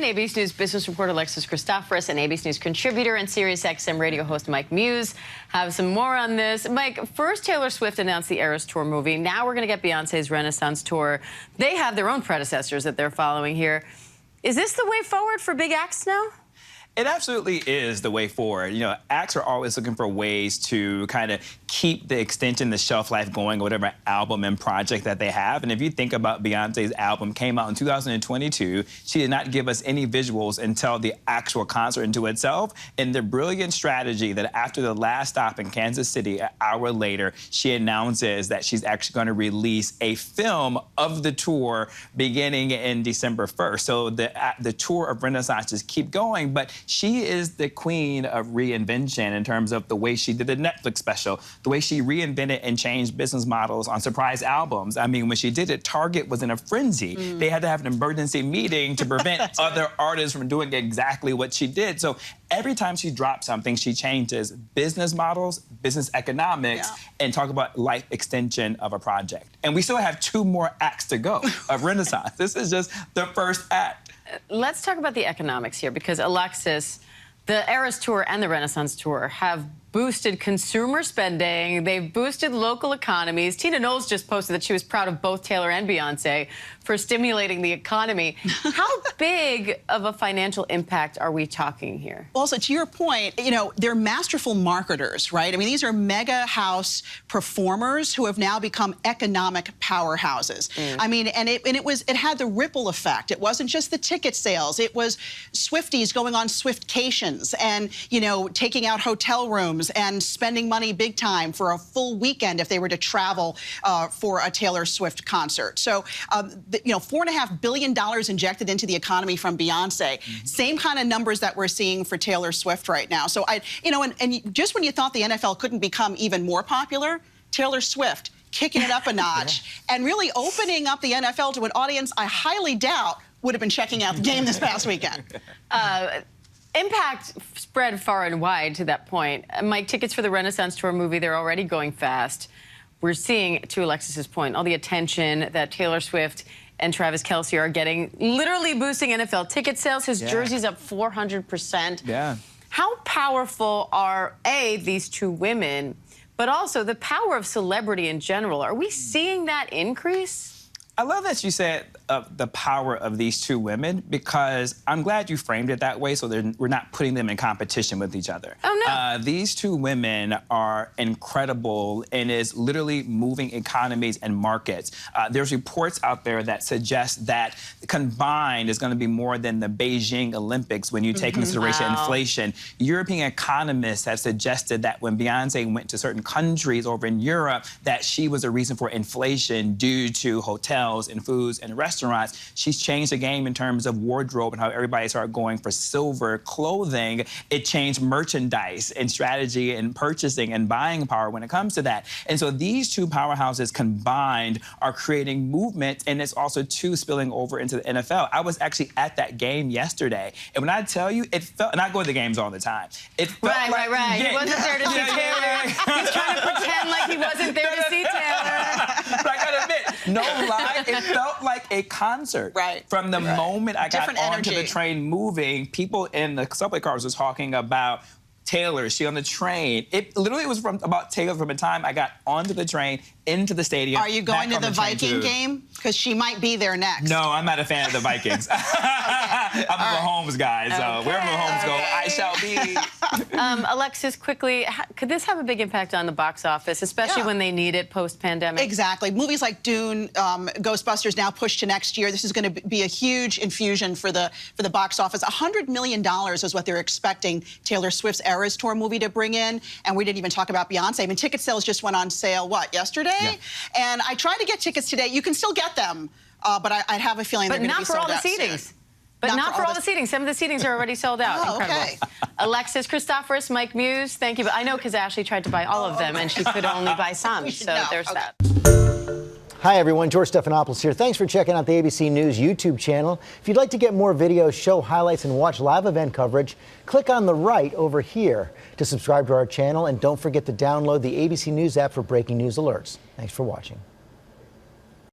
ABC News business reporter Alexis Christoforous and ABC News contributor and SiriusXM radio host Mike Muse have some more on this. Mike, first Taylor Swift announced the Eras Tour movie. Now we're going to get Beyonce's Renaissance Tour. They have their own predecessors that they're following here. Is this the way forward for big acts now? It absolutely is the way forward. You know, acts are always looking for ways to kind of keep the extension, the shelf life going, whatever album and project that they have. And if you think about Beyonce's album, came out in 2022. She did not give us any visuals until the actual concert into itself. And the brilliant strategy that after the last stop in Kansas City, an hour later, she announces that she's actually going to release a film of the tour beginning in December 1st. So the tour of Renaissance just keep going. But she is the queen of reinvention in terms of the way she did the Netflix special, the way she reinvented and changed business models on surprise albums. I mean, when she did it, Target was in a frenzy. They had to have an emergency meeting to prevent other artists from doing exactly what she did. So every time she drops something, she changes business models, business economics, and talk about life extension of a project. And we still have 2 more acts to go of Renaissance. This is just the first act. Let's talk about the economics here, because Alexis, the Eras Tour and the Renaissance Tour have boosted consumer spending. They've boosted local economies. Tina Knowles just posted that she was proud of both Taylor and Beyonce for stimulating the economy. How big of a financial impact are we talking here? Also, to your point, you know, they're masterful marketers, right? I mean, these are mega house performers who have now become economic powerhouses. I mean, and it had the ripple effect. It wasn't just the ticket sales. It was Swifties going on Swiftcations and, you know, taking out hotel rooms and spending money big time for a full weekend if they were to travel for a Taylor Swift concert. So, you know, $4.5 billion injected into the economy from Beyonce. Same kind of numbers that we're seeing for Taylor Swift right now. So, you know, and just when you thought the NFL couldn't become even more popular, Taylor Swift kicking it up a notch and really opening up the NFL to an audience I highly doubt would have been checking out the game this past weekend. Impact spread far and wide to that point. Mike, tickets for the Renaissance Tour movie, they're already going fast. We're seeing, to Alexis's point, all the attention that Taylor Swift and Travis Kelce are getting, literally boosting NFL ticket sales. His jersey's up 400%. Yeah. How powerful are, A, these 2 women, but also the power of celebrity in general? Are we seeing that increase? I love that you said the power of these 2 women, because I'm glad you framed it that way, so we're not putting them in competition with each other. Oh, no. These 2 women are incredible and is literally moving economies and markets. There's reports out there that suggest that combined is going to be more than the Beijing Olympics when you take into consideration inflation. European economists have suggested that when Beyonce went to certain countries over in Europe, that she was a reason for inflation due to hotels and foods and restaurants. She's changed the game in terms of wardrobe and how everybody started going for silver clothing. It changed merchandise and strategy and purchasing and buying power when it comes to that. And so these 2 powerhouses combined are creating movement, and it's also 2 spilling over into the NFL. I was actually at that game yesterday, and when I tell you, it felt, and I go to the games all the time. It felt like, right. He wasn't there to see Taylor. He's trying to pretend like he wasn't there to see Taylor. But I gotta admit, no lie, it felt like a concert. From the moment I got onto the train moving, people in the subway cars was talking about Taylor, she on the train. It literally was about Taylor from the time I got onto the train, into the stadium. Are you going to the Viking game? Because she might be there next. No, I'm not a fan of the Vikings. I'm a Mahomes guy, so wherever Mahomes go, I shall be. Alexis, quickly, could this have a big impact on the box office, especially when they need it post-pandemic? Exactly. Movies like Dune, Ghostbusters now pushed to next year. This is going to be a huge infusion for the box office. $100 million is what they're expecting Taylor Swift's Eras Tour movie to bring in, and we didn't even talk about Beyonce. I mean, ticket sales just went on sale, what, yesterday? And I tried to get tickets today. You can still get them, but I have a feeling they're going to be sold out. But not for all the seatings. But not for all the seatings. Some of the seatings are already sold out. Oh, incredible. okay. Alexis Christoforous, Mike Muse, thank you. But I know because Ashley tried to buy all of them, and she could only buy some. So there's that. Hi, everyone. George Stephanopoulos here. Thanks for checking out the ABC News YouTube channel. If you'd like to get more videos, show highlights, and watch live event coverage, click on the right over here to subscribe to our channel. And don't forget to download the ABC News app for breaking news alerts. Thanks for watching.